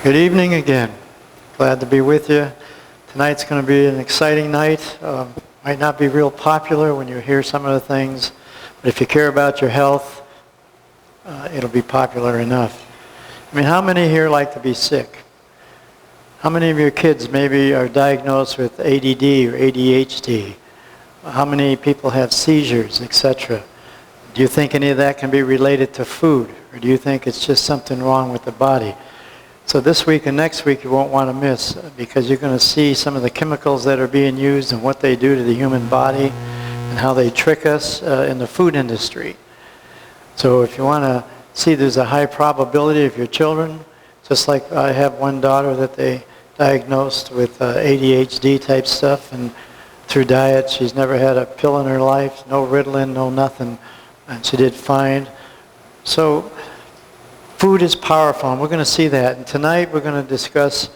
Good evening again. Glad to be with you. Tonight's going to be an exciting night. Might not be real popular when you hear some of the things, but if you care about your health, it'll be popular enough. I mean, how many here like to be sick? How many of your kids maybe are diagnosed with ADD or ADHD? How many people have seizures, etc.? Do you think any of that can be related to food? Or do you think it's just something wrong with the body? So this week and next week you won't want to miss, because you're going to see some of the chemicals that are being used and what they do to the human body and how they trick us in the food industry. So if you want to see, there's a high probability of your children, just like I have one daughter that they diagnosed with ADHD type stuff, and through diet she's never had a pill in her life, no Ritalin, no nothing, and she did fine. So food is powerful, and we're going to see that. And tonight we're going to discuss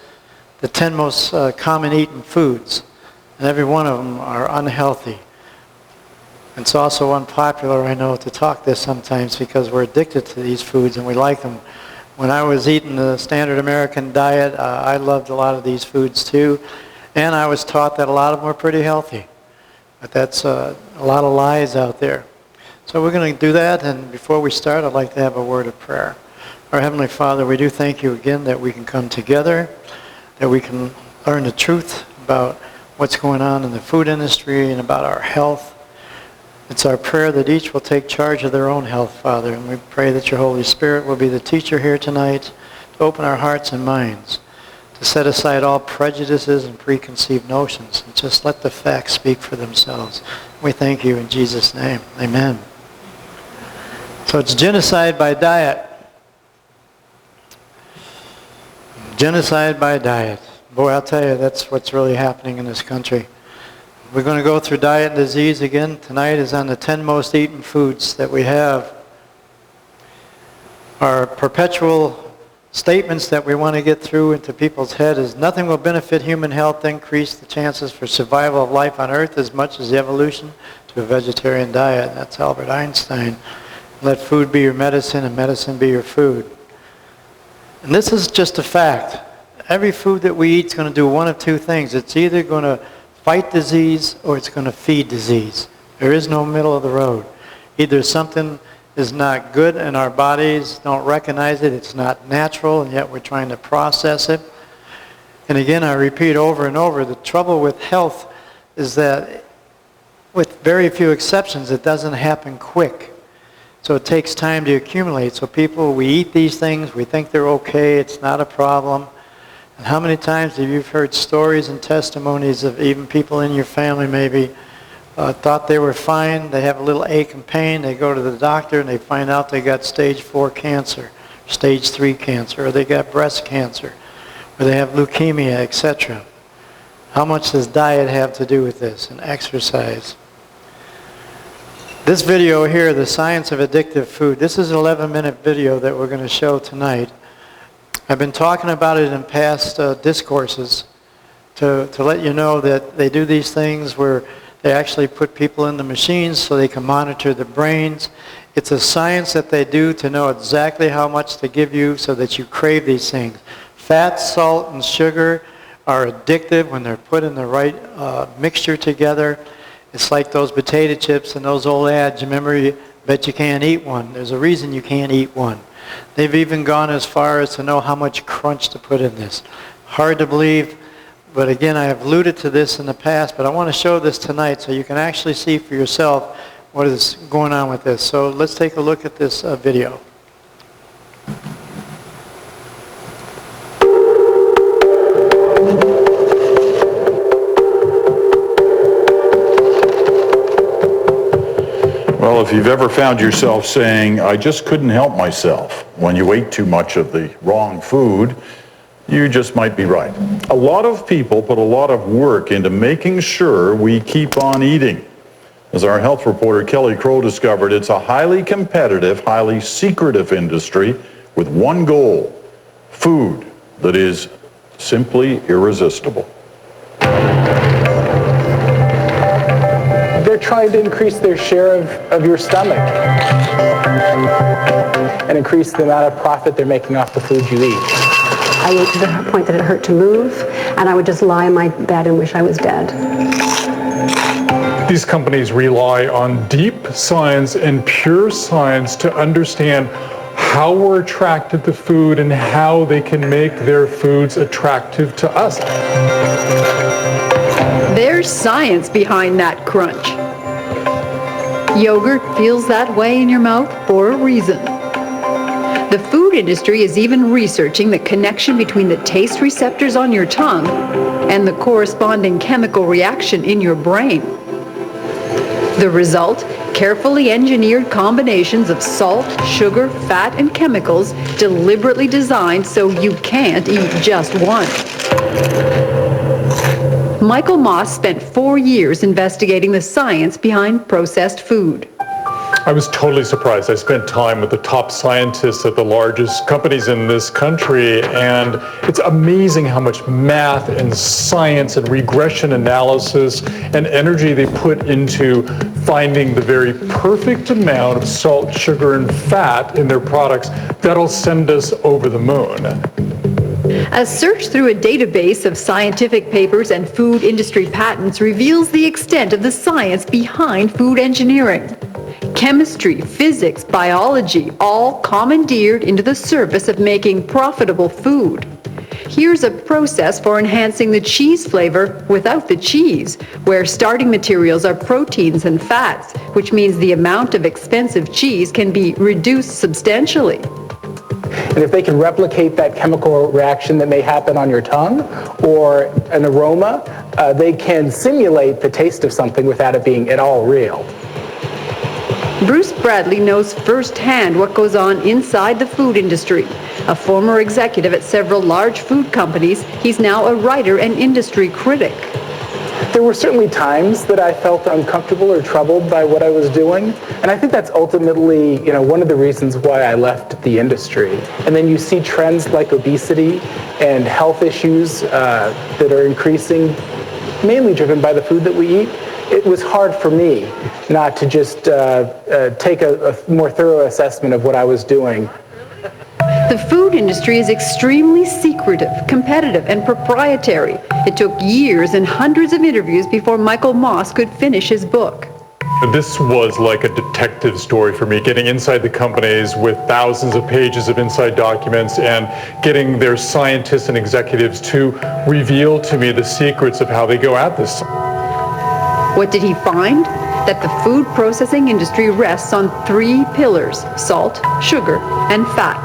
the 10 most common eaten foods, and every one of them are unhealthy. It's also unpopular, I know, to talk this sometimes because we're addicted to these foods and we like them. When I was eating the standard American diet, I loved a lot of these foods too, and I was taught that a lot of them were pretty healthy. But that's a lot of lies out there. So we're going to do that, and before we start, I'd like to have a word of prayer. Our Heavenly Father, we do thank you again that we can come together, that we can learn the truth about what's going on in the food industry and about our health. It's our prayer that each will take charge of their own health, Father, and we pray that your Holy Spirit will be the teacher here tonight to open our hearts and minds, to set aside all prejudices and preconceived notions, and just let the facts speak for themselves. We thank you in Jesus' name. Amen. So it's genocide by diet. Genocide by diet. Boy, I'll tell you, that's what's really happening in this country. We're going to go through diet and disease again. Tonight is on the 10 most eaten foods that we have. Our perpetual statements that we want to get through into people's head is nothing will benefit human health, increase the chances for survival of life on Earth as much as the evolution to a vegetarian diet. That's Albert Einstein. Let food be your medicine and medicine be your food. And this is just a fact. Every food that we eat is going to do one of two things. It's either going to fight disease or it's going to feed disease. There is no middle of the road. Either something is not good and our bodies don't recognize it, it's not natural, and yet we're trying to process it. And again, I repeat over and over, the trouble with health is that with very few exceptions, it doesn't happen quick. So it takes time to accumulate. So people, we eat these things, we think they're okay, it's not a problem. And how many times have you heard stories and testimonies of even people in your family maybe thought they were fine, they have a little ache and pain, they go to the doctor and they find out they got stage 4 cancer, stage 3 cancer, or they got breast cancer, or they have leukemia, etc. How much does diet have to do with this, and exercise? This video here, The Science of Addictive Food, this is an 11-minute video that we're going to show tonight. I've been talking about it in past discourses to let you know that they do these things where they actually put people in the machines so they can monitor the brains. It's a science that they do to know exactly how much to give you so that you crave these things. Fat, salt, and sugar are addictive when they're put in the right mixture together. It's like those potato chips and those old ads. Remember, bet you can't eat one. There's a reason you can't eat one. They've even gone as far as to know how much crunch to put in this. Hard to believe, but again, I have alluded to this in the past, but I want to show this tonight so you can actually see for yourself what is going on with this. So let's take a look at this video. Well, if you've ever found yourself saying, I just couldn't help myself when you ate too much of the wrong food, you just might be right. A lot of people put a lot of work into making sure we keep on eating. As our health reporter Kelly Crow discovered, it's a highly competitive, highly secretive industry with one goal: food that is simply irresistible. They're trying to increase their share of your stomach and increase the amount of profit they're making off the food you eat. I went to the point that it hurt to move, and I would just lie in my bed and wish I was dead. These companies rely on deep science and pure science to understand how we're attracted to food and how they can make their foods attractive to us. There's science behind that crunch. Yogurt feels that way in your mouth for a reason. The food industry is even researching the connection between the taste receptors on your tongue and the corresponding chemical reaction in your brain. The result? Carefully engineered combinations of salt, sugar, fat, and chemicals deliberately designed so you can't eat just one. Michael Moss spent 4 years investigating the science behind processed food. I was totally surprised. I spent time with the top scientists at the largest companies in this country, and it's amazing how much math and science and regression analysis and energy they put into finding the very perfect amount of salt, sugar, and fat in their products that'll send us over the moon. A search through a database of scientific papers and food industry patents reveals the extent of the science behind food engineering. Chemistry, physics, biology, all commandeered into the service of making profitable food. Here's a process for enhancing the cheese flavor without the cheese, where starting materials are proteins and fats, which means the amount of expensive cheese can be reduced substantially. And if they can replicate that chemical reaction that may happen on your tongue or an aroma, they can simulate the taste of something without it being at all real. Bruce Bradley knows firsthand what goes on inside the food industry. A former executive at several large food companies, he's now a writer and industry critic. There were certainly times that I felt uncomfortable or troubled by what I was doing, and I think that's ultimately, one of the reasons why I left the industry. And then you see trends like obesity and health issues that are increasing, mainly driven by the food that we eat. It was hard for me not to just take a more thorough assessment of what I was doing. The food industry is extremely secretive, competitive, and proprietary. It took years and hundreds of interviews before Michael Moss could finish his book. This was like a detective story for me, getting inside the companies with thousands of pages of inside documents and getting their scientists and executives to reveal to me the secrets of how they go at this. What did he find? That the food processing industry rests on 3 pillars: salt, sugar, and fat.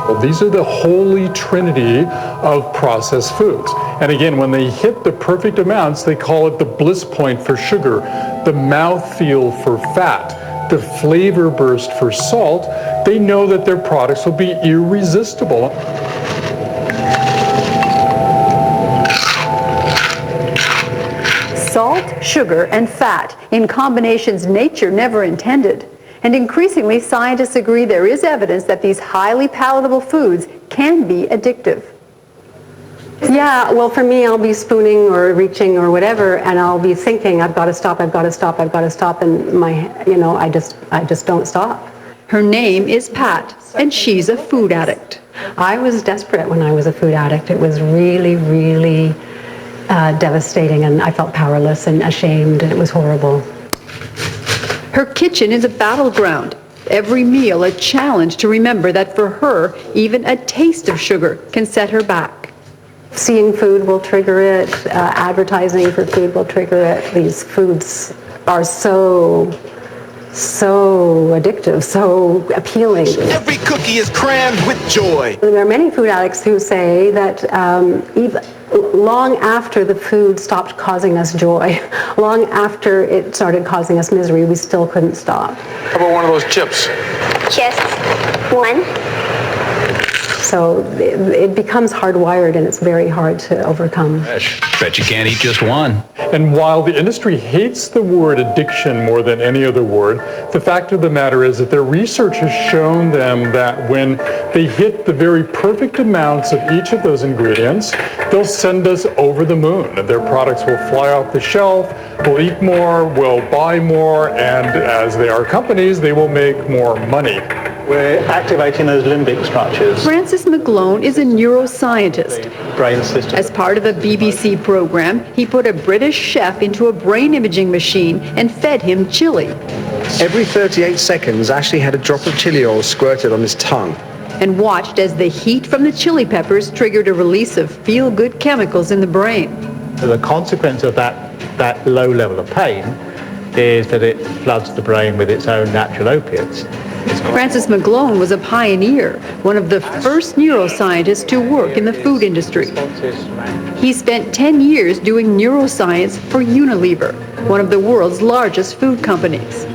Well, these are the holy trinity of processed foods. And again, when they hit the perfect amounts, they call it the bliss point for sugar, the mouthfeel for fat, the flavor burst for salt. They know that their products will be irresistible. Salt, sugar, and fat in combinations nature never intended. And increasingly, scientists agree there is evidence that these highly palatable foods can be addictive. Yeah, well, for me, I'll be spooning or reaching or whatever, and I'll be thinking, I've got to stop, I've got to stop, I've got to stop, and I just don't stop. Her name is Pat, and she's a food addict. I was desperate when I was a food addict. It was really, really devastating, and I felt powerless and ashamed, and it was horrible. Her kitchen is a battleground. Every meal a challenge to remember that for her, even a taste of sugar can set her back. Seeing food will trigger it. Advertising for food will trigger it. These foods are so addictive, so appealing. Every cookie is crammed with joy. There are many food addicts who say that even long after the food stopped causing us joy, long after it started causing us misery, we still couldn't stop. How about one of those chips? Just one. So it becomes hardwired, and it's very hard to overcome. Bet you can't eat just one. And while the industry hates the word addiction more than any other word, the fact of the matter is that their research has shown them that when they hit the very perfect amounts of each of those ingredients, they'll send us over the moon. Their products will fly off the shelf, we'll eat more, we'll buy more, and as they are companies, they will make more money. we're activating those limbic structures. Francis McGlone is a neuroscientist. Brain system. As part of a BBC program, he put a British chef into a brain imaging machine and fed him chili. Every 38 seconds, Ashley had a drop of chili oil squirted on his tongue. And watched as the heat from the chili peppers triggered a release of feel-good chemicals in the brain. The consequence of that low level of pain is that it floods the brain with its own natural opiates. Francis McGlone was a pioneer, one of the first neuroscientists to work in the food industry. He spent 10 years doing neuroscience for Unilever, one of the world's largest food companies.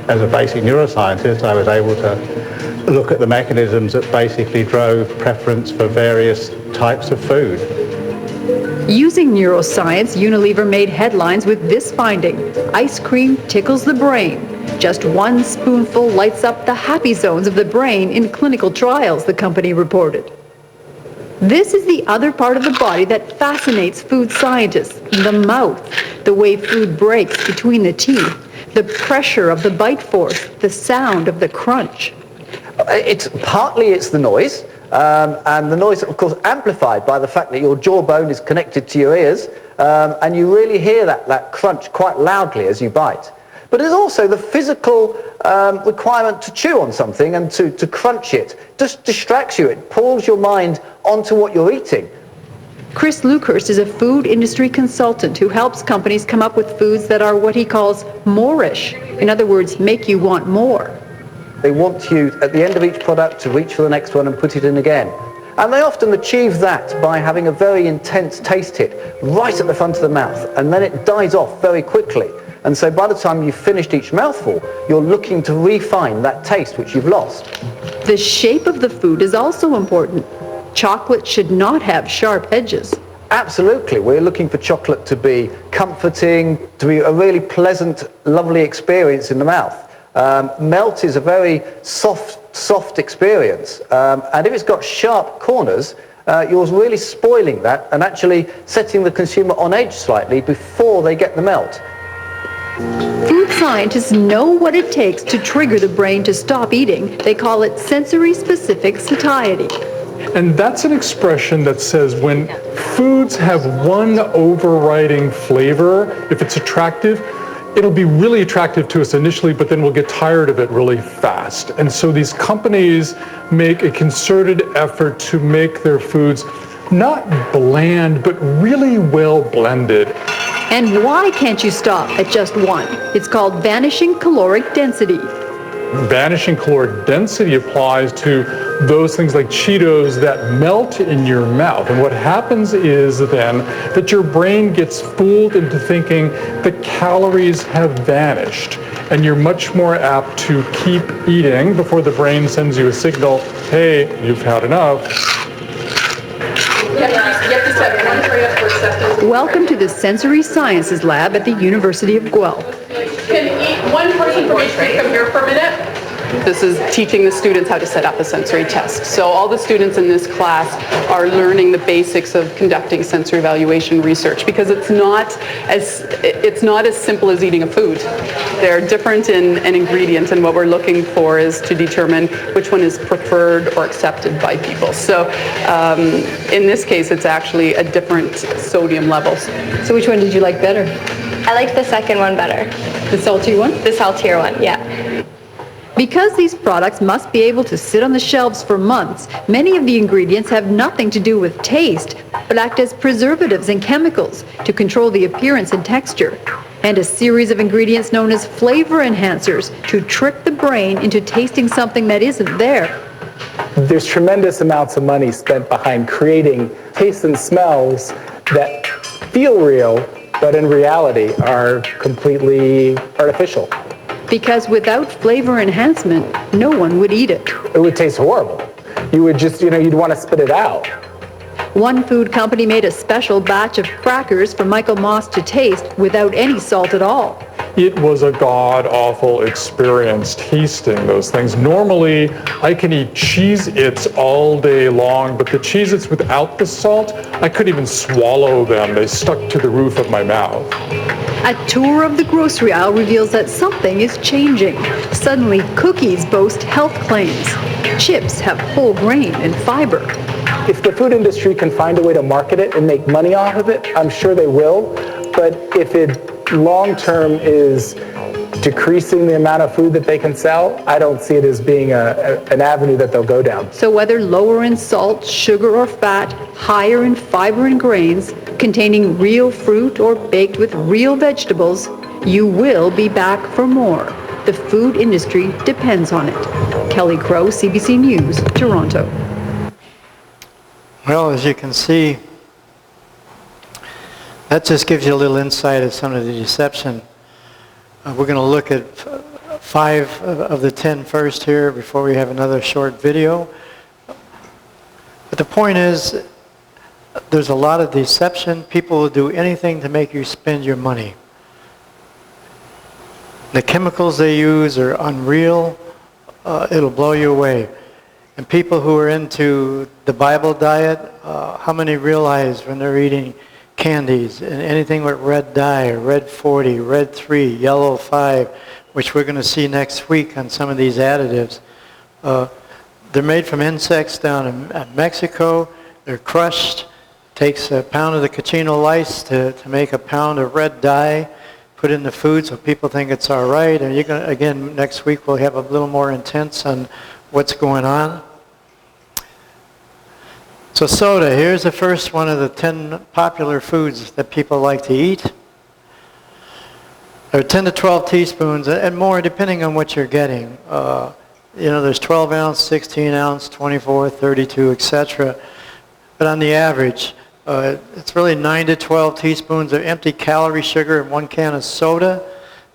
As a basic neuroscientist, I was able to look at the mechanisms that basically drove preference for various types of food. Using neuroscience, Unilever made headlines with this finding: ice cream tickles the brain. Just one spoonful lights up the happy zones of the brain in clinical trials, the company reported. This is the other part of the body that fascinates food scientists: the mouth, the way food breaks between the teeth, the pressure of the bite force, the sound of the crunch. It's the noise, and the noise, of course, amplified by the fact that your jawbone is connected to your ears, and you really hear that crunch quite loudly as you bite. But there's also the physical requirement to chew on something and to crunch it. Just distracts you. It pulls your mind onto what you're eating. Chris Luckhurst is a food industry consultant who helps companies come up with foods that are what he calls more-ish. In other words, make you want more. They want you, at the end of each product, to reach for the next one and put it in again. And they often achieve that by having a very intense taste hit right at the front of the mouth, and then it dies off very quickly. And so by the time you've finished each mouthful, you're looking to refine that taste which you've lost. The shape of the food is also important. Chocolate should not have sharp edges. Absolutely. We're looking for chocolate to be comforting, to be a really pleasant, lovely experience in the mouth. Melt is a very soft experience. And if it's got sharp corners, you're really spoiling that and actually setting the consumer on edge slightly before they get the melt. Food scientists know what it takes to trigger the brain to stop eating. They call it sensory-specific satiety. And that's an expression that says when foods have one overriding flavor, if it's attractive, it'll be really attractive to us initially, but then we'll get tired of it really fast. And so these companies make a concerted effort to make their foods not bland, but really well blended. And why can't you stop at just one? It's called vanishing caloric density. Vanishing caloric density applies to those things like Cheetos that melt in your mouth. And what happens is then that your brain gets fooled into thinking the calories have vanished. And you're much more apt to keep eating before the brain sends you a signal, hey, you've had enough. Welcome to the Sensory Sciences Lab at the University of Guelph. Can one person from each group come here for a minute? This is teaching the students how to set up a sensory test. So all the students in this class are learning the basics of conducting sensory evaluation research because it's not as simple as eating a food. They're different in an ingredient, and what we're looking for is to determine which one is preferred or accepted by people. So in this case, it's actually a different sodium levels. So which one did you like better? I liked the second one better. The salty one? The saltier one, yeah. Because these products must be able to sit on the shelves for months, many of the ingredients have nothing to do with taste, but act as preservatives and chemicals to control the appearance and texture, and a series of ingredients known as flavor enhancers to trick the brain into tasting something that isn't there. There's tremendous amounts of money spent behind creating tastes and smells that feel real, but in reality are completely artificial. Because without flavor enhancement, no one would eat it. It would taste horrible. You would just, you'd want to spit it out. One food company made a special batch of crackers for Michael Moss to taste without any salt at all. it was a god-awful experience tasting those things. Normally, I can eat Cheez-Its all day long, but the Cheez-Its without the salt, I couldn't even swallow them. They stuck to the roof of my mouth. A tour of the grocery aisle reveals that something is changing. Suddenly, cookies boast health claims. Chips have whole grain and fiber. If the food industry can find a way to market it and make money off of it, I'm sure they will. But if it long-term is decreasing the amount of food that they can sell, I don't see it as being an avenue that they'll go down. So whether lower in salt, sugar, or fat, higher in fiber and grains, containing real fruit or baked with real vegetables, you will be back for more. The food industry depends on it. Kelly Crow, CBC News, Toronto. Well, as you can see, that just gives you a little insight of some of the deception. We're going to look at 5 of the 10 first here before we have another short video. But the point is, there's a lot of deception. People will do anything to make you spend your money. The chemicals they use are unreal. It'll blow you away. And people who are into the Bible diet, how many realize when they're eating candies and anything with red dye, or red 40, red 3, yellow 5, which we're going to see next week on some of these additives. They're made from insects down in Mexico. They're crushed. Takes a pound of the cochineal lice to make a pound of red dye, put in the food so people think it's all right. And you're going to, again, next week we'll have a little more intense on what's going on. So soda, here's the first one of the 10 popular foods that people like to eat. There are 10 to 12 teaspoons and more depending on what you're getting. There's 12 ounce, 16 ounce, 24, 32, etc. But on the average, it's really 9 to 12 teaspoons of empty calorie sugar in 1 can of soda.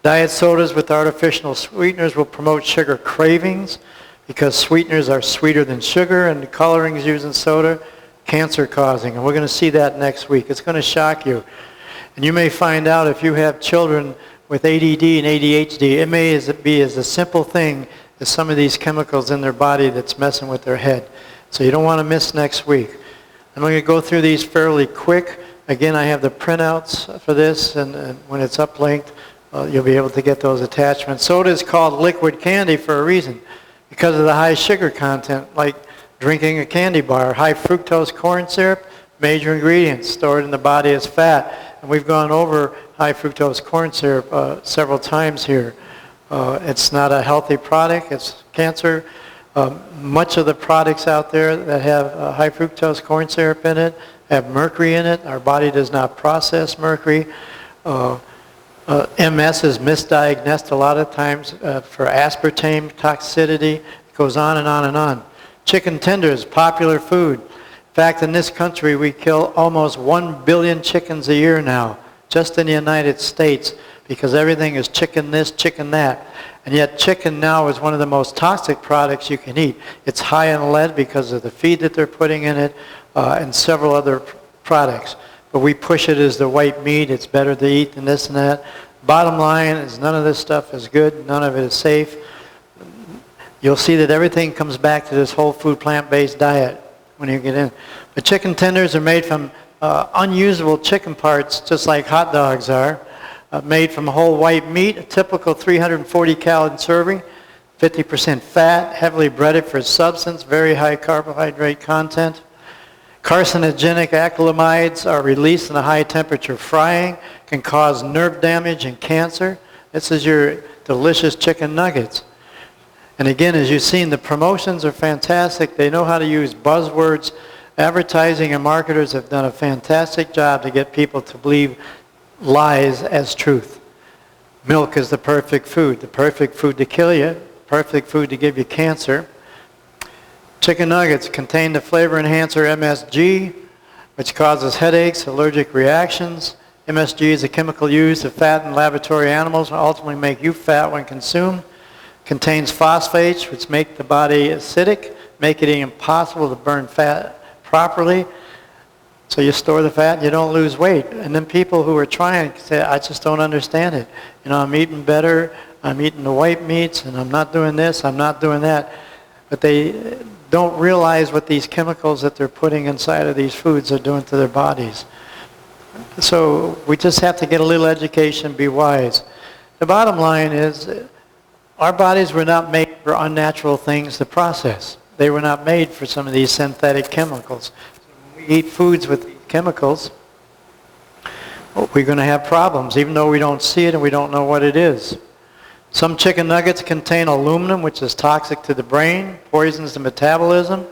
Diet sodas with artificial sweeteners will promote sugar cravings because sweeteners are sweeter than sugar, and the colorings used in soda, cancer causing. And we're going to see that next week. It's going to shock you. And you may find out if you have children with ADD and ADHD, it may be as a simple thing as some of these chemicals in their body that's messing with their head. So you don't want to miss next week. I'm going to go through these fairly quick. Again, I have the printouts for this, and when it's uplinked, you'll be able to get those attachments. Soda is called liquid candy for a reason, because of the high sugar content, like drinking a candy bar. High fructose corn syrup, major ingredients stored in the body as fat. And we've gone over high fructose corn syrup several times here. It's not a healthy product, it's cancer. Much of the products out there that have high fructose corn syrup in it have mercury in it. Our body does not process mercury. MS is misdiagnosed a lot of times for aspartame toxicity. It goes on and on and on. Chicken tenders, popular food. In fact, in this country, we kill almost 1 billion chickens a year now, just in the United States, because everything is chicken this, chicken that. And yet chicken now is one of the most toxic products you can eat. It's high in lead because of the feed that they're putting in it and several other products. But we push it as the white meat. It's better to eat than this and that. Bottom line is none of this stuff is good. None of it is safe. You'll see that everything comes back to this whole food plant-based diet when you get in. But chicken tenders are made from unusable chicken parts, just like hot dogs are. Made from whole white meat, a typical 340 calorie serving, 50% fat, heavily breaded for substance, very high carbohydrate content. Carcinogenic acrylamides are released in a high temperature frying, can cause nerve damage and cancer. This is your delicious chicken nuggets. And again, as you've seen, the promotions are fantastic. They know how to use buzzwords. Advertising and marketers have done a fantastic job to get people to believe lies as truth. Milk is the perfect food to kill you, perfect food to give you cancer. Chicken nuggets contain the flavor enhancer MSG, which causes headaches, allergic reactions. MSG is a chemical used to fatten laboratory animals and ultimately make you fat when consumed. Contains phosphates, which make the body acidic, make it impossible to burn fat properly. So you store the fat and you don't lose weight. And then people who are trying say, I just don't understand it. You know, I'm eating better, I'm eating the white meats, and I'm not doing this, I'm not doing that. But they don't realize what these chemicals that they're putting inside of these foods are doing to their bodies. So we just have to get a little education, be wise. The bottom line is our bodies were not made for unnatural things to process. They were not made for some of these synthetic chemicals. So when we eat foods with these chemicals, we're going to have problems, even though we don't see it and we don't know what it is. Some chicken nuggets contain aluminum, which is toxic to the brain, poisons the metabolism,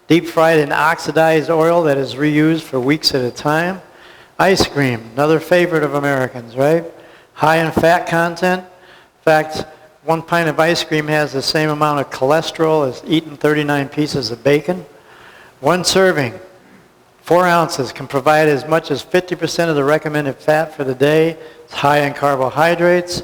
deep fried in oxidized oil that is reused for weeks at a time. Ice cream, another favorite of Americans, right? High in fat content. In fact, 1 pint of ice cream has the same amount of cholesterol as eating 39 pieces of bacon. 1 serving, 4 ounces, can provide as much as 50% of the recommended fat for the day. It's high in carbohydrates.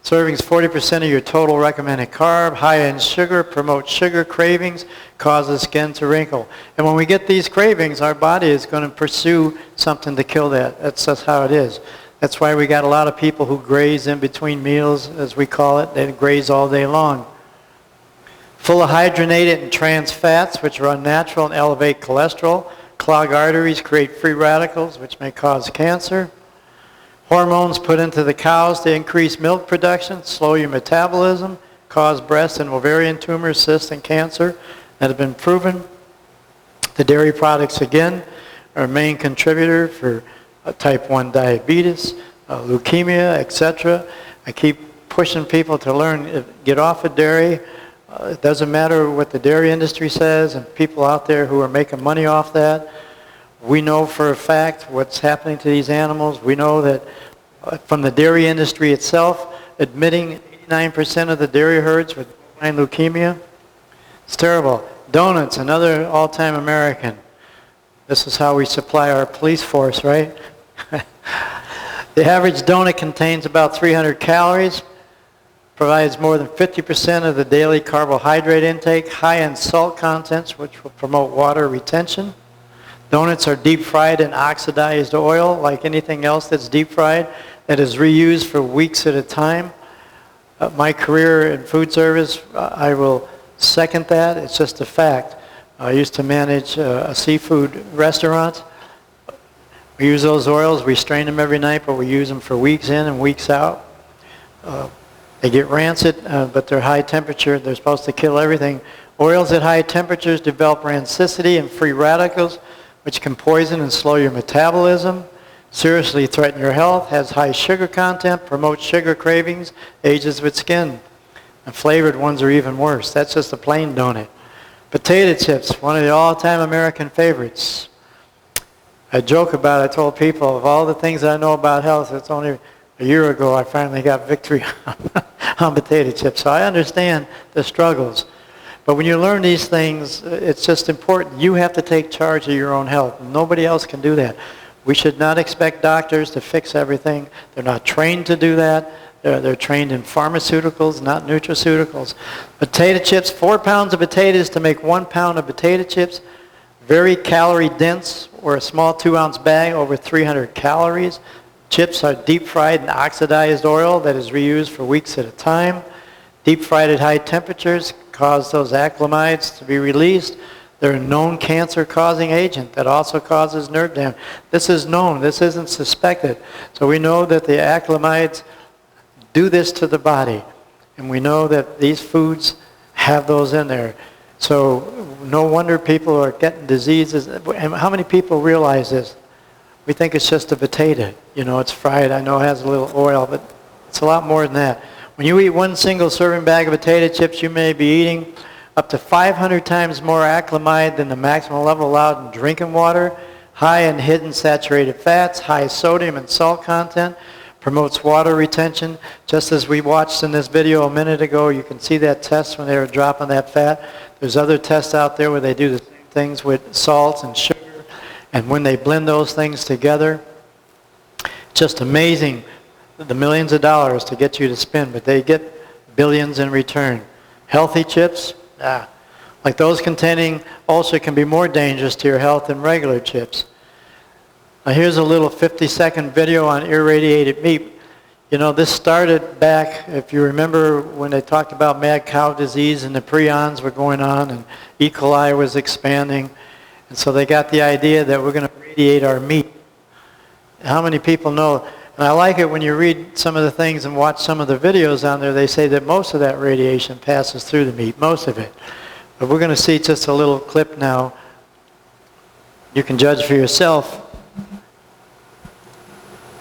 Servings 40% of your total recommended carb. High in sugar, promotes sugar cravings, causes skin to wrinkle. And when we get these cravings, our body is going to pursue something to kill that. That's just how it is. That's why we got a lot of people who graze in between meals, as we call it. They graze all day long. Full of hydrogenated and trans fats, which are unnatural and elevate cholesterol. Clog arteries, create free radicals, which may cause cancer. Hormones put into the cows to increase milk production, slow your metabolism, cause breast and ovarian tumors, cysts, and cancer that have been proven. The dairy products, again, are a main contributor for type 1 diabetes, leukemia, etc. I keep pushing people to learn, get off of dairy. It doesn't matter what the dairy industry says and people out there who are making money off that. We know for a fact what's happening to these animals. We know that from the dairy industry itself, admitting 89% of the dairy herds with leukemia. It's terrible. Donuts, another all-time American. This is how we supply our police force, right? The average donut contains about 300 calories, provides more than 50% of the daily carbohydrate intake, high in salt contents, which will promote water retention. Donuts are deep fried in oxidized oil, like anything else that's deep fried, that is reused for weeks at a time. My career in food service, I will second that. It's just a fact. I used to manage a seafood restaurant. We use those oils, we strain them every night, but we use them for weeks in and weeks out. They get rancid, but they're high temperature. They're supposed to kill everything. Oils at high temperatures develop rancidity and free radicals, which can poison and slow your metabolism, seriously threaten your health, has high sugar content, promotes sugar cravings, ages with skin. And flavored ones are even worse. That's just a plain donut. Potato chips, one of the all-time American favorites. I joke about it. I told people, of all the things I know about health, it's only a year ago I finally got victory on potato chips. So I understand the struggles. But when you learn these things, it's just important. You have to take charge of your own health. Nobody else can do that. We should not expect doctors to fix everything. They're not trained to do that. They're trained in pharmaceuticals, not nutraceuticals. Potato chips, 4 pounds of potatoes to make 1 pound of potato chips. Very calorie dense, or a small 2-ounce bag, over 300 calories. Chips are deep fried in oxidized oil that is reused for weeks at a time. Deep fried at high temperatures cause those acrylamides to be released. They're a known cancer-causing agent that also causes nerve damage. This is known. This isn't suspected. So we know that the acrylamides do this to the body. And we know that these foods have those in there. So no wonder people are getting diseases. And how many people realize this? We think it's just a potato. You know, it's fried. I know it has a little oil, but it's a lot more than that. When you eat 1 single serving bag of potato chips, you may be eating up to 500 times more acrylamide than the maximum level allowed in drinking water. High in hidden saturated fats, high sodium and salt content, promotes water retention. Just as we watched in this video a minute ago, you can see that test when they were dropping that fat. There's other tests out there where they do the same things with salts and sugar. And when they blend those things together, just amazing, the millions of dollars to get you to spend, but they get billions in return. Healthy chips, like those containing ulcer can be more dangerous to your health than regular chips. Now here's a little 50-second video on irradiated meat. You know, this started back, if you remember, when they talked about mad cow disease and the prions were going on and E. coli was expanding. And so they got the idea that we're going to radiate our meat. How many people know? And I like it when you read some of the things and watch some of the videos on there, they say that most of that radiation passes through the meat, most of it. But we're going to see just a little clip now. You can judge for yourself.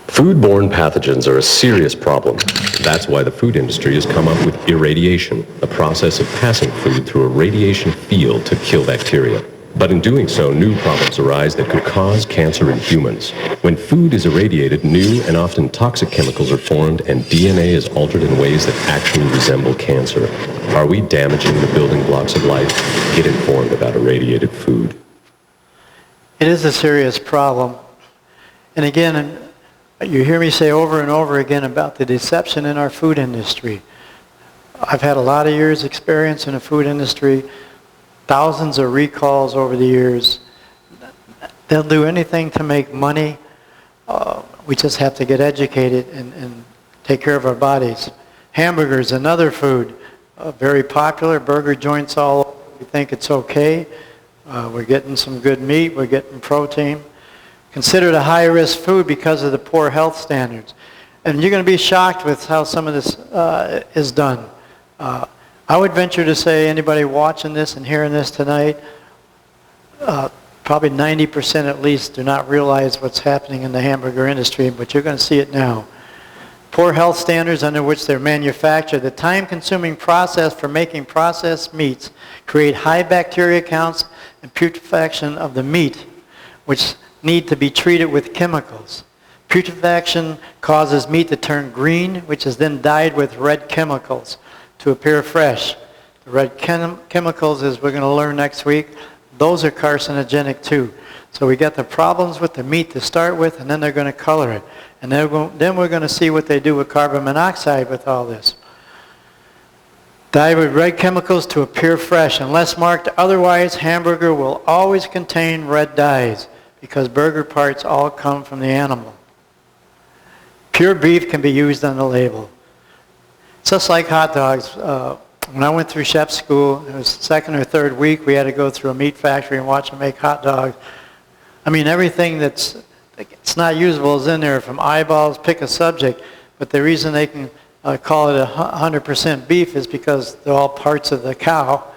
Foodborne pathogens are a serious problem. That's why the food industry has come up with irradiation, a process of passing food through a radiation field to kill bacteria. But in doing so, new problems arise that could cause cancer in humans. When food is irradiated, new and often toxic chemicals are formed and DNA is altered in ways that actually resemble cancer. Are we damaging the building blocks of life? Get informed about irradiated food. It is a serious problem. And again, you hear me say over and over again about the deception in our food industry. I've had a lot of years' experience in the food industry, thousands of recalls over the years. They'll do anything to make money. We just have to get educated and take care of our bodies. Hamburgers, another food, very popular. Burger joints all over. We think it's okay. We're getting some good meat. We're getting protein. Considered a high-risk food because of the poor health standards. And you're going to be shocked with how some of this is done. I would venture to say anybody watching this and hearing this tonight, probably 90% at least do not realize what's happening in the hamburger industry, but you're going to see it now. Poor health standards under which they're manufactured, the time-consuming process for making processed meats create high bacteria counts and putrefaction of the meat, which need to be treated with chemicals. Putrefaction causes meat to turn green, which is then dyed with red chemicals to appear fresh. The red chemicals, as we're going to learn next week, those are carcinogenic too. So we got the problems with the meat to start with, and then they're going to color it. And then we're going to see what they do with carbon monoxide with all this. Dyed with red chemicals to appear fresh. Unless marked otherwise, hamburger will always contain red dyes, because burger parts all come from the animal. Pure beef can be used on the label. It's just like hot dogs. When I went through chef school, it was second or third week, we had to go through a meat factory and watch them make hot dogs. I mean, everything that's it's not usable is in there, from eyeballs, pick a subject. But the reason they can call it 100% beef is because they're all parts of the cow,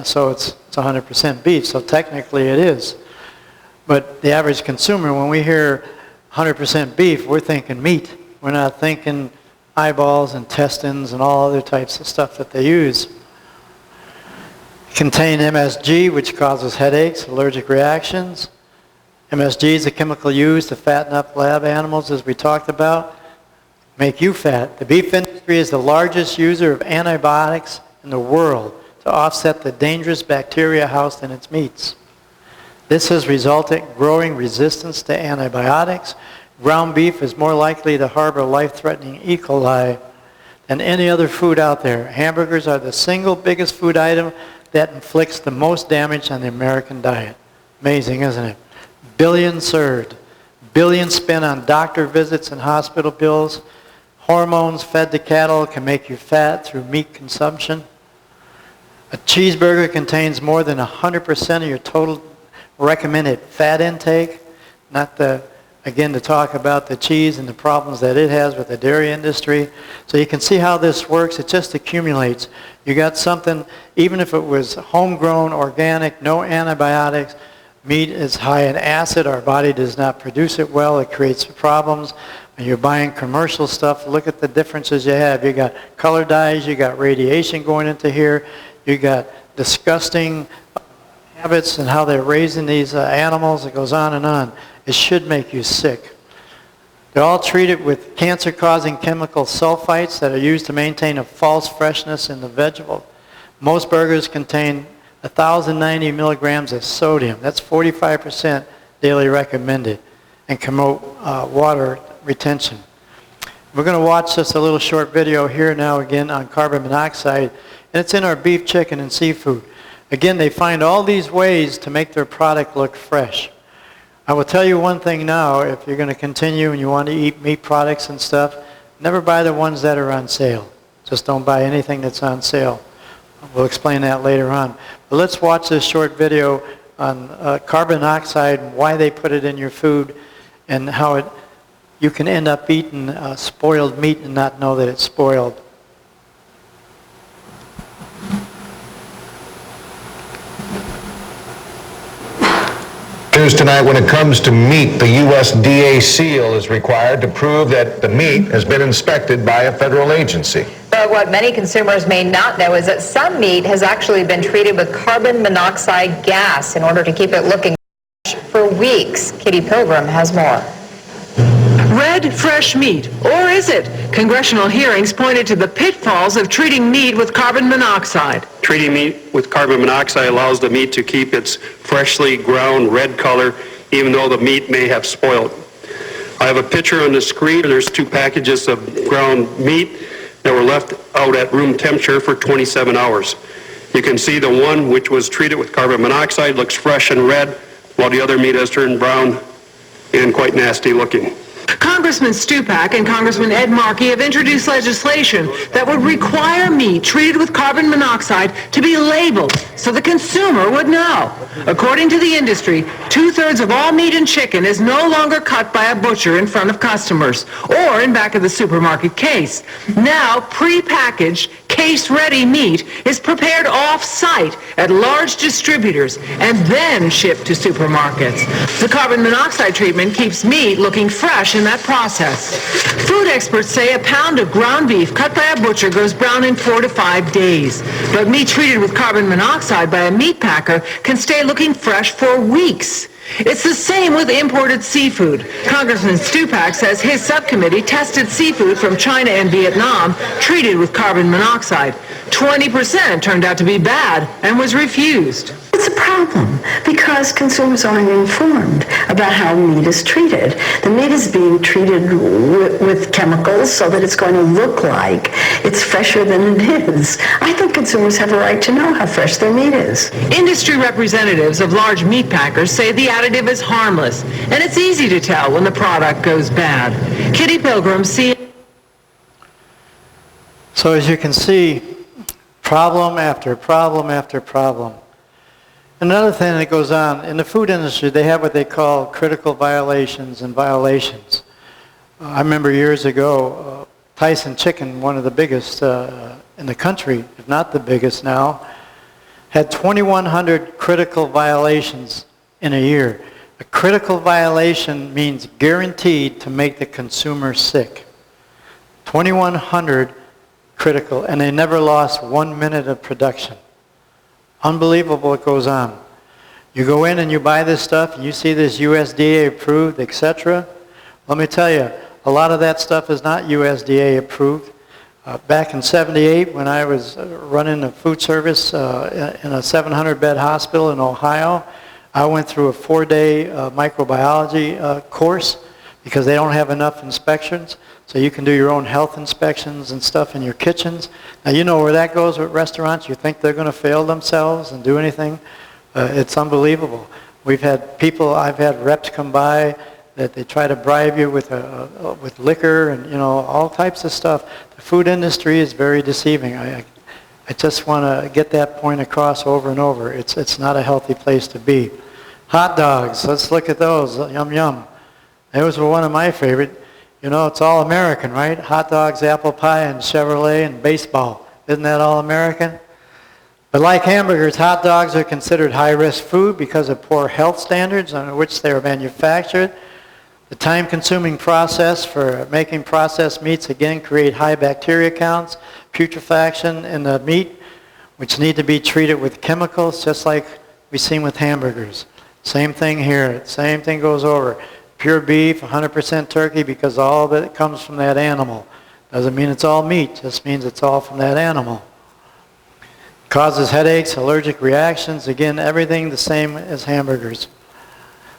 so it's 100% beef. So technically it is. But the average consumer, when we hear 100% beef, we're thinking meat. We're not thinking eyeballs, intestines, and all other types of stuff that they use. Contain MSG, which causes headaches, allergic reactions. MSG is a chemical used to fatten up lab animals, as we talked about, make you fat. The beef industry is the largest user of antibiotics in the world to offset the dangerous bacteria housed in its meats. This has resulted in growing resistance to antibiotics. Ground beef is more likely to harbor life-threatening E. coli than any other food out there. Hamburgers are the single biggest food item that inflicts the most damage on the American diet. Amazing, isn't it? Billions served. Billions spent on doctor visits and hospital bills. Hormones fed to cattle can make you fat through meat consumption. A cheeseburger contains more than 100% of your total recommended fat intake. Not again to talk about the cheese and the problems that it has with the dairy industry. So you can see how this works. It just accumulates. You got something, even if it was homegrown, organic, no antibiotics, meat is high in acid. Our body does not produce it well. It creates problems. When you're buying commercial stuff, look at the differences you have. You got color dyes, you got radiation going into here, you got disgusting habits and how they're raising these animals. It goes on and on. It should make you sick. They're all treated with cancer-causing chemical sulfites that are used to maintain a false freshness in the vegetable. Most burgers contain 1,090 milligrams of sodium. That's 45% daily recommended, and promote water retention. We're going to watch just a little short video here now again on carbon monoxide, and it's in our beef, chicken, and seafood. Again, they find all these ways to make their product look fresh. I will tell you one thing now, if you're going to continue and you want to eat meat products and stuff, never buy the ones that are on sale. Just don't buy anything that's on sale. We'll explain that later on. But let's watch this short video on carbon monoxide and why they put it in your food and how you can end up eating spoiled meat and not know that it's spoiled. News tonight, when it comes to meat, the USDA seal is required to prove that the meat has been inspected by a federal agency. But what many consumers may not know is that some meat has actually been treated with carbon monoxide gas in order to keep it looking fresh for weeks. Kitty Pilgrim has more. Red, fresh meat, or is it? Congressional hearings pointed to the pitfalls of treating meat with carbon monoxide. Treating meat with carbon monoxide allows the meat to keep its freshly ground red color, even though the meat may have spoiled. I have a picture on the screen. There's 2 packages of ground meat that were left out at room temperature for 27 hours. You can see the one which was treated with carbon monoxide looks fresh and red, while the other meat has turned brown and quite nasty looking. Congressman Stupak and Congressman Ed Markey have introduced legislation that would require meat treated with carbon monoxide to be labeled so the consumer would know. According to the industry, 2/3 of all meat and chicken is no longer cut by a butcher in front of customers or in back of the supermarket case. Now, pre-packaged, case-ready meat is prepared off-site at large distributors and then shipped to supermarkets. The carbon monoxide treatment keeps meat looking fresh in that process. Food experts say a pound of ground beef cut by a butcher goes brown in 4 to 5 days. But meat treated with carbon monoxide by a meat packer can stay looking fresh for weeks. It's the same with imported seafood. Congressman Stupak says his subcommittee tested seafood from China and Vietnam treated with carbon monoxide. 20% turned out to be bad and was refused. It's a problem because consumers aren't informed about how meat is treated. The meat is being treated with chemicals so that it's going to look like it's fresher than it is. I think consumers have a right to know how fresh their meat is. Industry representatives of large meat packers say the additive is harmless, and it's easy to tell when the product goes bad. Kitty Pilgrim, So as you can see, problem after problem after problem. Another thing that goes on, in the food industry, they have what they call critical violations and violations. I remember years ago, Tyson Chicken, one of the biggest in the country, if not the biggest now, had 2,100 critical violations in a year. A critical violation means guaranteed to make the consumer sick. 2,100 critical, and they never lost 1 minute of production. Unbelievable what goes on. You go in and you buy this stuff, and you see this USDA approved, etc. Let me tell you, a lot of that stuff is not USDA approved. Back in '78, when I was running a food service in a 700-bed hospital in Ohio, I went through a 4-day microbiology course because they don't have enough inspections. So you can do your own health inspections and stuff in your kitchens. Now you know where that goes with restaurants. You think they're going to fail themselves and do anything? It's unbelievable. We've had people, I've had reps come by that they try to bribe you with liquor and all types of stuff. The food industry is very deceiving. I just want to get that point across over and over. It's not a healthy place to be. Hot dogs, let's look at those. Yum yum. Those were one of my favorite. It's all American, right? Hot dogs, apple pie, and Chevrolet, and baseball. Isn't that all American? But like hamburgers, hot dogs are considered high-risk food because of poor health standards under which they are manufactured. The time-consuming process for making processed meats, again, create high bacteria counts, putrefaction in the meat, which need to be treated with chemicals, just like we've seen with hamburgers. Same thing here. Same thing goes over. Pure beef, 100% turkey, because all of it comes from that animal. Doesn't mean it's all meat, just means it's all from that animal. Causes headaches, allergic reactions, again, everything the same as hamburgers.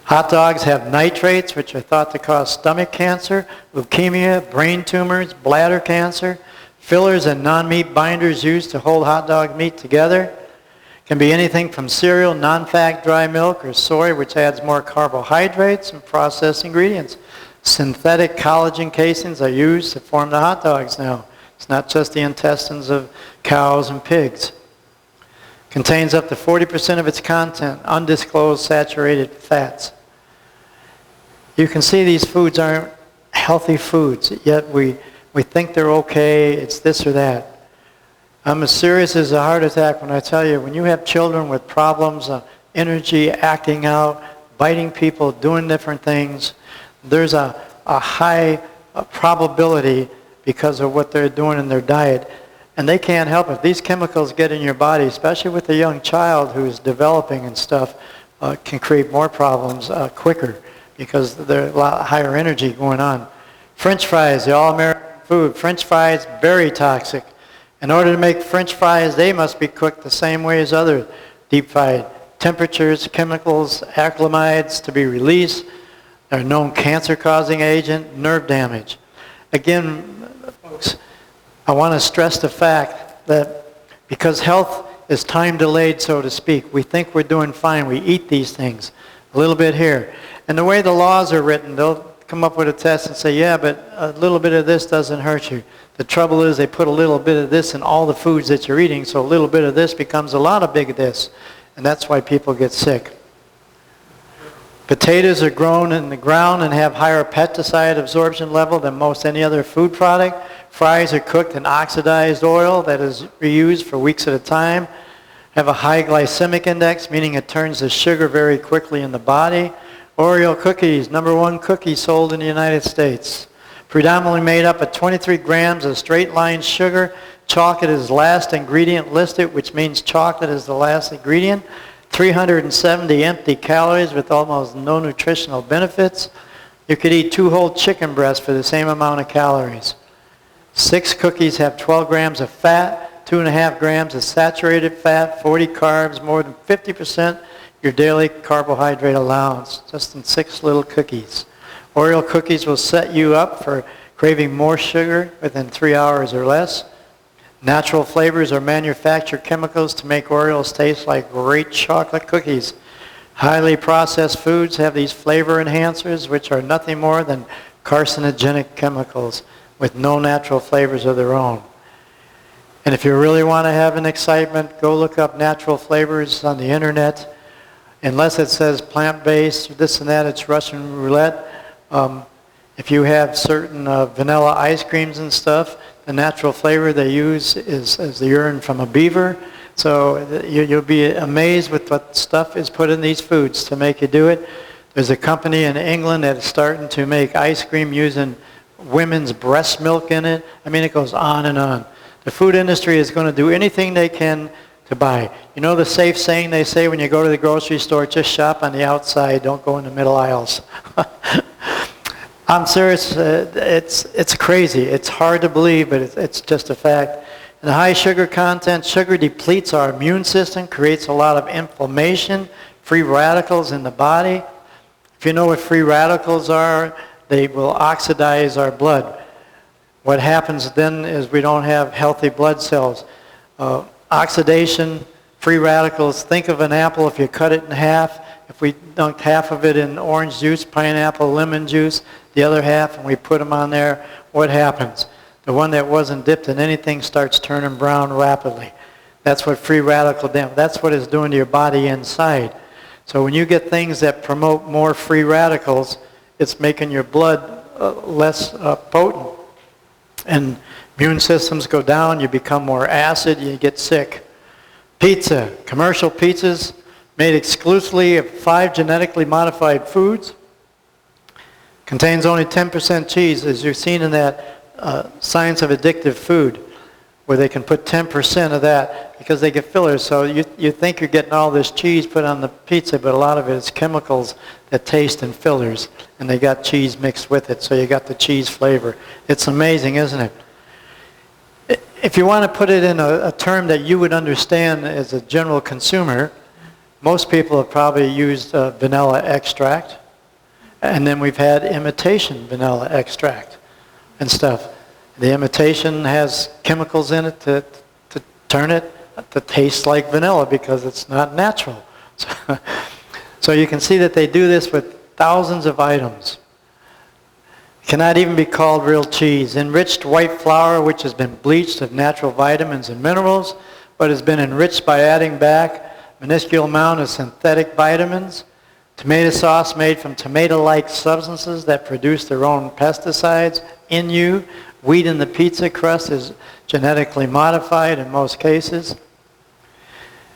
Hot dogs have nitrates, which are thought to cause stomach cancer, leukemia, brain tumors, bladder cancer, fillers and non-meat binders used to hold hot dog meat together, Can be anything from cereal, non-fat dry milk, or soy, which adds more carbohydrates and processed ingredients. Synthetic collagen casings are used to form the hot dogs now. It's not just the intestines of cows and pigs. Contains up to 40% of its content undisclosed saturated fats. You can see these foods aren't healthy foods, yet we think they're okay, it's this or that. I'm as serious as a heart attack when I tell you, when you have children with problems, energy, acting out, biting people, doing different things, there's a high probability because of what they're doing in their diet. And they can't help it. These chemicals get in your body, especially with a young child who's developing and stuff, can create more problems quicker because there's a lot higher energy going on. French fries, the all-American food. French fries, very toxic. In order to make French fries, they must be cooked the same way as other deep-fried. Temperatures, chemicals, acrylamides to be released. They're a known cancer-causing agent, nerve damage. Again, folks, I want to stress the fact that because health is time delayed, so to speak, we think we're doing fine. We eat these things, a little bit here. And the way the laws are written, they'll come up with a test and say, yeah, but a little bit of this doesn't hurt you. The trouble is they put a little bit of this in all the foods that you're eating, so a little bit of this becomes a lot of big of this. And that's why people get sick. Potatoes are grown in the ground and have higher pesticide absorption level than most any other food product. Fries are cooked in oxidized oil that is reused for weeks at a time. Have a high glycemic index, meaning it turns the sugar very quickly in the body. Oreo cookies, #1 cookie sold in the United States. Predominantly made up of 23 grams of straight-line sugar. Chocolate is last ingredient listed, which means chocolate is the last ingredient. 370 empty calories with almost no nutritional benefits. You could eat 2 whole chicken breasts for the same amount of calories. 6 cookies have 12 grams of fat, 2.5 grams of saturated fat, 40 carbs, more than 50% your daily carbohydrate allowance, just in 6 little cookies. Oreo cookies will set you up for craving more sugar within 3 hours or less. Natural flavors or manufactured chemicals to make Oreos taste like great chocolate cookies. Highly processed foods have these flavor enhancers, which are nothing more than carcinogenic chemicals with no natural flavors of their own. And if you really want to have an excitement, go look up natural flavors on the internet. Unless it says plant-based, this and that, it's Russian roulette. If you have certain vanilla ice creams and stuff, the natural flavor they use is the urine from a beaver. So you'll be amazed with what stuff is put in these foods to make you do it. There's a company in England that is starting to make ice cream using women's breast milk in it. I mean, it goes on and on. The food industry is going to do anything they can to buy. You know the safe saying they say when you go to the grocery store, just shop on the outside, don't go in the middle aisles. I'm serious, it's crazy. It's hard to believe, but it's just a fact. And the high sugar content, sugar depletes our immune system, creates a lot of inflammation, free radicals in the body. If you know what free radicals are, they will oxidize our blood. What happens then is we don't have healthy blood cells. Oxidation, free radicals, think of an apple if you cut it in half. If we dunked half of it in orange juice, pineapple, lemon juice, the other half, and we put them on there, what happens? The one that wasn't dipped in anything starts turning brown rapidly. That's what free radical damage, that's what it's doing to your body inside. So when you get things that promote more free radicals, it's making your blood less potent. And immune systems go down, you become more acid, you get sick. Pizza, commercial pizzas made exclusively of 5 genetically modified foods. Contains only 10% cheese, as you've seen in that Science of Addictive Food, where they can put 10% of that because they get fillers. So you think you're getting all this cheese put on the pizza, but a lot of it is chemicals that taste in fillers, and they got cheese mixed with it, so you got the cheese flavor. It's amazing, isn't it? If you want to put it in a term that you would understand as a general consumer, most people have probably used vanilla extract, and then we've had imitation vanilla extract and stuff. The imitation has chemicals in it to turn it that tastes like vanilla because it's not natural. So you can see that they do this with thousands of items. Cannot even be called real cheese. Enriched white flour, which has been bleached of natural vitamins and minerals, but has been enriched by adding back minuscule amount of synthetic vitamins. Tomato sauce made from tomato-like substances that produce their own pesticides in you. Wheat in the pizza crust is genetically modified in most cases.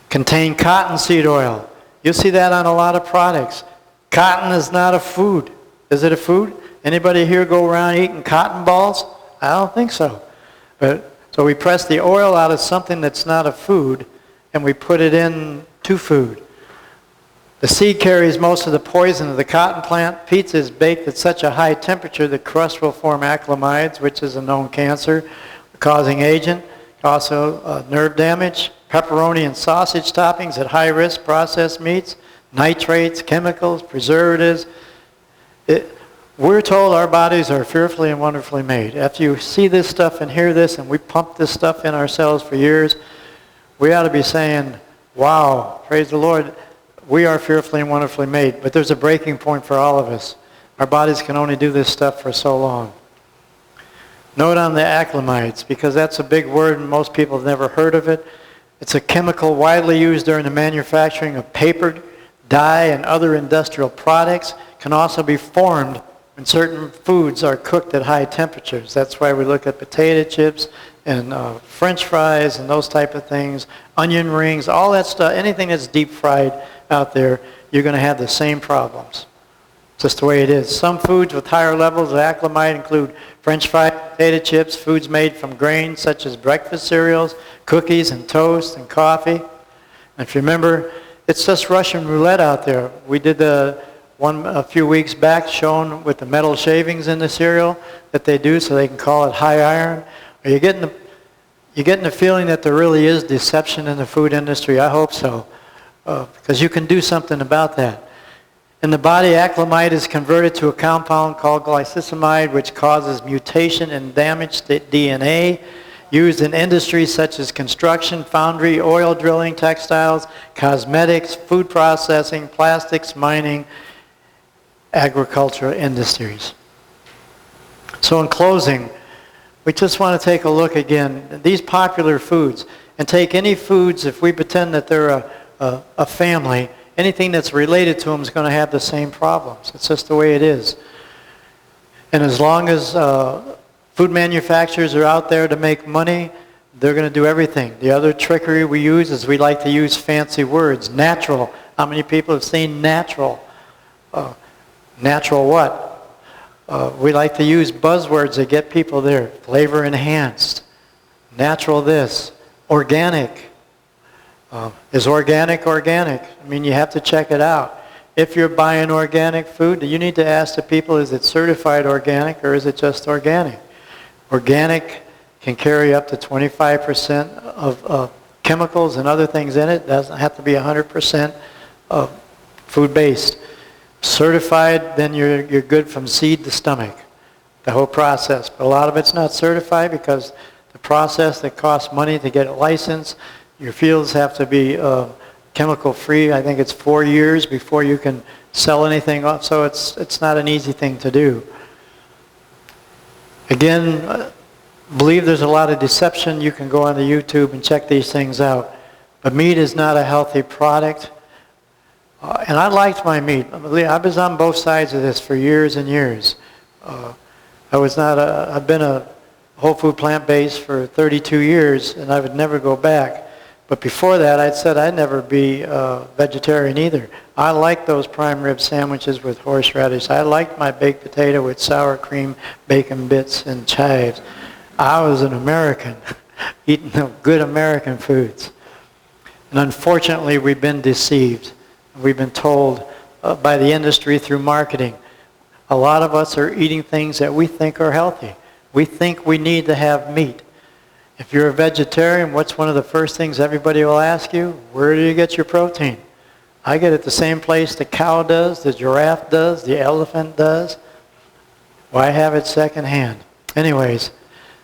Contain cottonseed oil. You'll see that on a lot of products. Cotton is not a food. Is it a food? Anybody here go around eating cotton balls? I don't think so. So we press the oil out of something that's not a food, and we put it into food. The seed carries most of the poison of the cotton plant. Pizza is baked at such a high temperature the crust will form acrylamide, which is a known cancer-causing agent. Also nerve damage. Pepperoni and sausage toppings at high risk, processed meats, nitrates, chemicals, preservatives. We're told our bodies are fearfully and wonderfully made. After you see this stuff and hear this, and we pump this stuff in ourselves for years, we ought to be saying, wow, praise the Lord, we are fearfully and wonderfully made. But there's a breaking point for all of us. Our bodies can only do this stuff for so long. Note on the acrylamides, because that's a big word and most people have never heard of it. It's a chemical widely used during the manufacturing of paper, dye, and other industrial products. Can also be formed when certain foods are cooked at high temperatures. That's why we look at potato chips and French fries and those type of things, onion rings, all that stuff, anything that's deep fried out there, you're going to have the same problems. It's just the way it is. Some foods with higher levels of acrylamide include French fries, potato chips, foods made from grains such as breakfast cereals, cookies and toast and coffee. And if you remember, it's just Russian roulette out there. We did the one a few weeks back shown with the metal shavings in the cereal that they do so they can call it high iron. Are you getting the feeling that there really is deception in the food industry? I hope so, because you can do something about that. In the body, acrylamide is converted to a compound called glycosamide, which causes mutation and damage to DNA, used in industries such as construction, foundry, oil drilling, textiles, cosmetics, food processing, plastics, mining, agricultural industries. So in closing, we just want to take a look again at these popular foods and take any foods, if we pretend that they're a family, anything that's related to them is going to have the same problems. It's just the way it is. And as long as food manufacturers are out there to make money, they're going to do everything. The other trickery we use is we like to use fancy words. Natural. How many people have seen natural? Natural what? We like to use buzzwords that get people there. Flavor enhanced. Natural this. Organic. Is organic organic? I mean, you have to check it out. If you're buying organic food, you need to ask the people, is it certified organic or is it just organic? Organic can carry up to 25% of chemicals and other things in it. It doesn't have to be 100% food-based. Certified, then you're good from seed to stomach, the whole process. But a lot of it's not certified because the process that costs money to get it licensed, your fields have to be chemical-free. I think it's 4 years before you can sell anything off, so it's not an easy thing to do. Again, believe there's a lot of deception. You can go onto YouTube and check these things out. But meat is not a healthy product. And I liked my meat. I was on both sides of this for years and years. I've been a whole food plant-based for 32 years, and I would never go back. But before that, I'd said I'd never be vegetarian either. I liked those prime rib sandwiches with horseradish. I liked my baked potato with sour cream, bacon bits, and chives. I was an American, eating the good American foods. And unfortunately, we've been deceived. We've been told by the industry through marketing. A lot of us are eating things that we think are healthy. We think we need to have meat. If you're a vegetarian, what's one of the first things everybody will ask you? Where do you get your protein? I get it the same place the cow does, the giraffe does, the elephant does. Why have it secondhand? Anyways,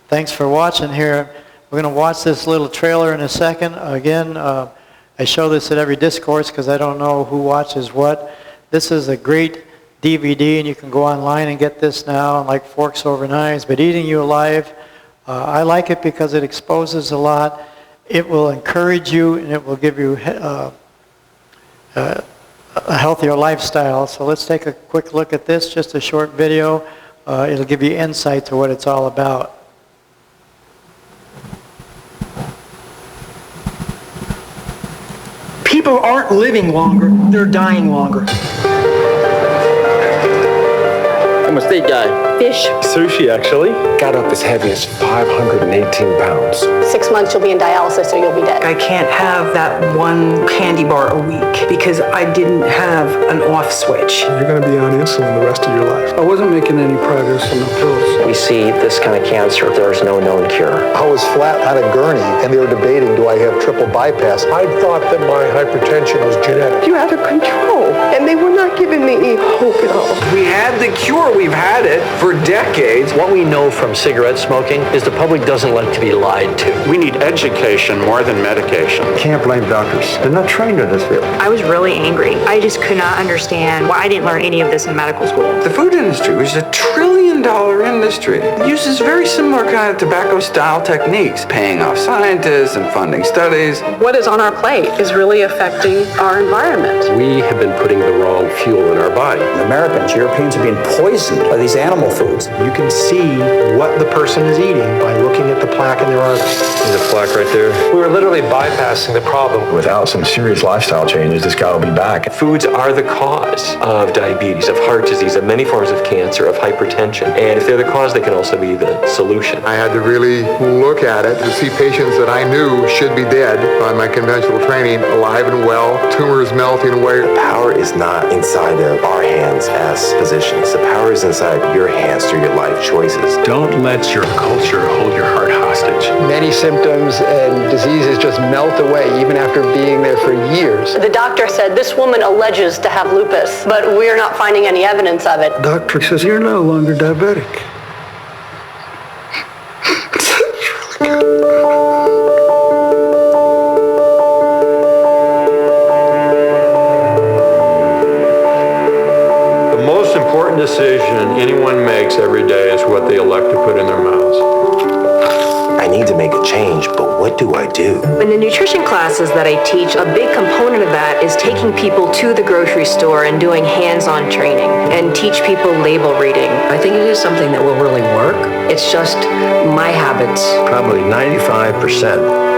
thanks for watching here. We're going to watch this little trailer in a second. Again, I show this at every discourse because I don't know who watches what. This is a great DVD, and you can go online and get this now, like Forks Over Knives. But Eating You Alive, I like it because it exposes a lot. It will encourage you, and it will give you a healthier lifestyle. So let's take a quick look at this, just a short video. It'll give you insight to what it's all about. People aren't living longer, they're dying longer. I'm a steak guy. Fish. Sushi, actually. Got up as heavy as 518 pounds. 6 months you'll be in dialysis or you'll be dead. I can't have that one candy bar a week because I didn't have an off switch. You're going to be on insulin the rest of your life. I wasn't making any progress on the pills. We see this kind of cancer, there's no known cure. I was flat on a gurney and they were debating, do I have triple bypass? I thought that my hypertension was genetic. You out of control, and they were not giving me any hope at all. We had the cure, we've had it for decades. What we know from cigarette smoking is the public doesn't like to be lied to. We need education more than medication. Can't blame doctors. They're not trained in this field. I was really angry. I just could not understand why I didn't learn any of this in medical school. The food industry is $1 trillion industry. It uses very similar kind of tobacco-style techniques, paying off scientists and funding studies. What is on our plate is really affecting our environment. We have been putting the wrong fuel in our body. Americans, Europeans are being poisoned by these animal foods. You can see what the person is eating by looking at the plaque in their arteries. There's a plaque right there. We were literally bypassing the problem. Without some serious lifestyle changes, this guy will be back. Foods are the cause of diabetes, of heart disease, of many forms of cancer, of hypertension. And if they're the cause, they can also be the solution. I had to really look at it to see patients that I knew should be dead by my conventional training, alive and well, tumors melting away. The power is not inside of our hands as physicians. The power is inside your hands through your life choices. Don't let your culture hold your heart hostage. Many symptoms and diseases just melt away even after being there for years. The doctor said this woman alleges to have lupus, but we're not finding any evidence of it. Doctor says you're no longer diabetic. The most important decision anyone makes every day is what they elect to put in their mouths. I need to make a change, but what do I do? In the nutrition classes that I teach, a big component of that is taking people to the grocery store and doing hands-on training and teach people label reading. I think it is something that will really work. It's just my habits. Probably 95%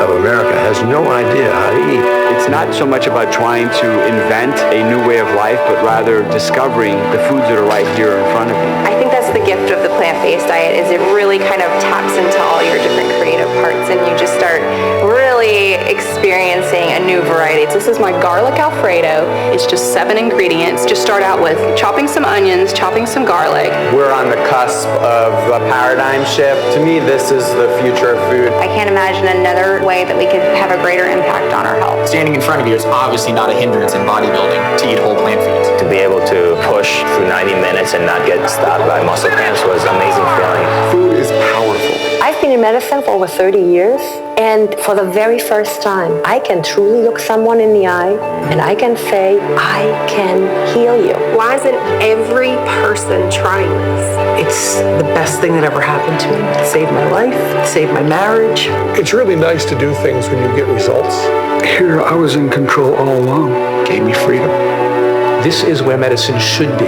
of America has no idea how to eat. It's not so much about trying to invent a new way of life, but rather discovering the foods that are right here in front of you. I think that's the gift of the plant-based diet, is it really kind of taps into all your different creative parts and you just start really experiencing a new variety. This is my garlic Alfredo. It's just 7 ingredients. Just start out with chopping some onions, chopping some garlic. We're on the cusp of a paradigm shift. To me, this is the future of food. I can't imagine another way that we could have a greater impact on our health. Standing in front of you is obviously not a hindrance in bodybuilding to eat whole plant foods. To be able to push through 90 minutes and not get stopped by muscle cramps was an amazing feeling. Food is powerful. I've been in medicine for over 30 years, and for the very first time, I can truly look someone in the eye and I can say, I can heal you. Why isn't every person trying this? It's the best thing that ever happened to me. It saved my life, it saved my marriage. It's really nice to do things when you get results. Here, I was in control all along. Gave me freedom. This is where medicine should be.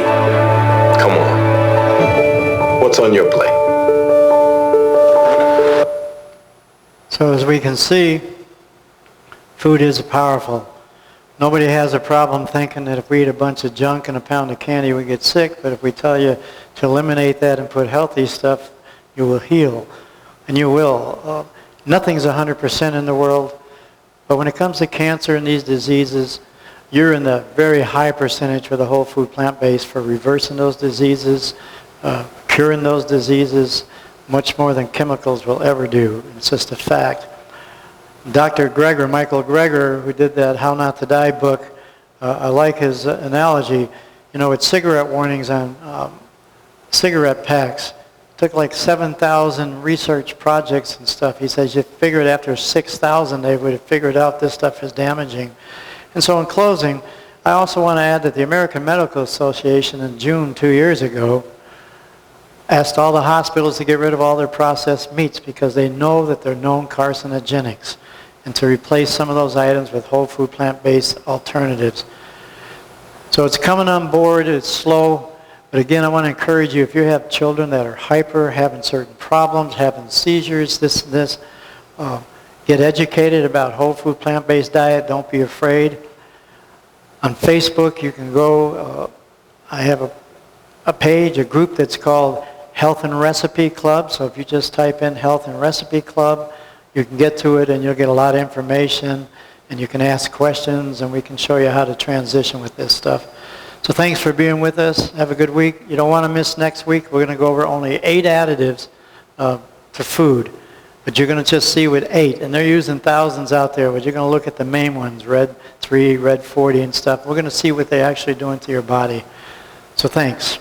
Come on. What's on your plate? So as we can see, food is powerful. Nobody has a problem thinking that if we eat a bunch of junk and a pound of candy, we get sick. But if we tell you to eliminate that and put healthy stuff, you will heal. And you will. Nothing's 100% in the world. But when it comes to cancer and these diseases, you're in the very high percentage for the whole food plant-based for reversing those diseases, curing those diseases, much more than chemicals will ever do. It's just a fact. Dr. Greger, Michael Greger, who did that How Not to Die book, I like his analogy. You know, it's cigarette warnings on cigarette packs took like 7,000 research projects and stuff. He says you figured after 6,000 they would have figured out this stuff is damaging. And so in closing, I also want to add that the American Medical Association in June 2 years ago asked all the hospitals to get rid of all their processed meats because they know that they're known carcinogenics, and to replace some of those items with whole food plant-based alternatives. So it's coming on board, it's slow, but again I want to encourage you, if you have children that are hyper, having certain problems, having seizures, this and this, get educated about whole food plant-based diet, don't be afraid. On Facebook you can go, I have a page, a group that's called Health and Recipe Club, so if you just type in Health and Recipe Club, you can get to it and you'll get a lot of information and you can ask questions and we can show you how to transition with this stuff. So thanks for being with us. Have a good week. You don't want to miss next week. We're going to go over only 8 additives to food, but you're going to just see with 8, and they're using thousands out there, but you're going to look at the main ones, Red 3, Red 40 and stuff. We're going to see what they're actually doing to your body. So thanks.